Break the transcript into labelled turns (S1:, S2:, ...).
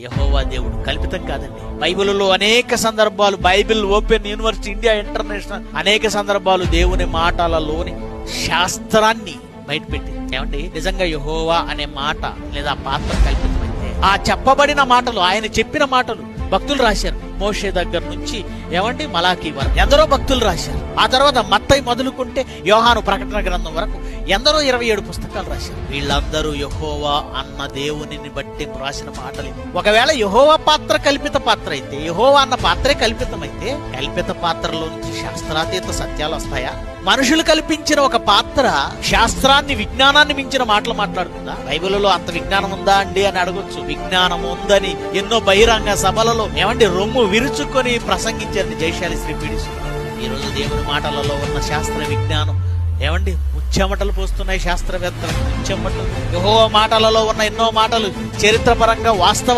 S1: యెహోవా దేవుడు కల్పితం కాదండి. బైబిల్లో అనేక సందర్భాలు, Bible open university India international అనేక సందర్భాలు దేవుని మాటలలోని శాస్త్రాన్ని బయటపెట్టింది. ఏమంటే నిజంగా యెహోవా అనే మాట లేదా పాత్ర కల్పితమైతే ఆ చెప్పబడిన మాటలు, ఆయన చెప్పిన మాటలు భక్తులు రాశారు. మోషే దగ్గర నుంచి ఏమంటే మలాకీ వరకు ఎందరో భక్తులు రాశారు. ఆ తర్వాత మత్తయి మొదలుకుంటే యోహాను ప్రకటన గ్రంథం వరకు ఎందరో 27 పుస్తకాలు రాశారు. వీళ్ళందరూ యెహోవా అన్న దేవునిని బట్టి రాసిన మాటలు. ఒకవేళ యెహోవా పాత్ర కల్పిత పాత్ర అయితే, యెహోవా అన్న పాత్రే కల్పితమైతే, కల్పిత పాత్రలో నుంచి శాస్త్రాతీత సత్యాలు వస్తాయా? మనుషులు కల్పించిన ఒక పాత్ర శాస్త్రాన్ని, విజ్ఞానాన్ని మించిన మాటలు మాట్లాడుతుందా? బైబిల్లో అంత విజ్ఞానం ఉందా అండి అని అడగొచ్చు. విజ్ఞానం ఉందని ఎన్నో బహిరంగ సభలలో ఏమంటే రొమ్ము విరుచుకొని ప్రసంగించారు జయశాలి శ్రీ పీడిసు. ఈ రోజు దేవుని మాటలలో ఉన్న శాస్త్ర విజ్ఞానం ఏమండి ముచ్చెమటలు పోస్తున్నాయి. శాస్త్రవేత్తలు ముచ్చెమటలు. యెహోవా మాటలలో ఉన్న ఎన్నో మాటలు చరిత్రపరంగా వాస్తవ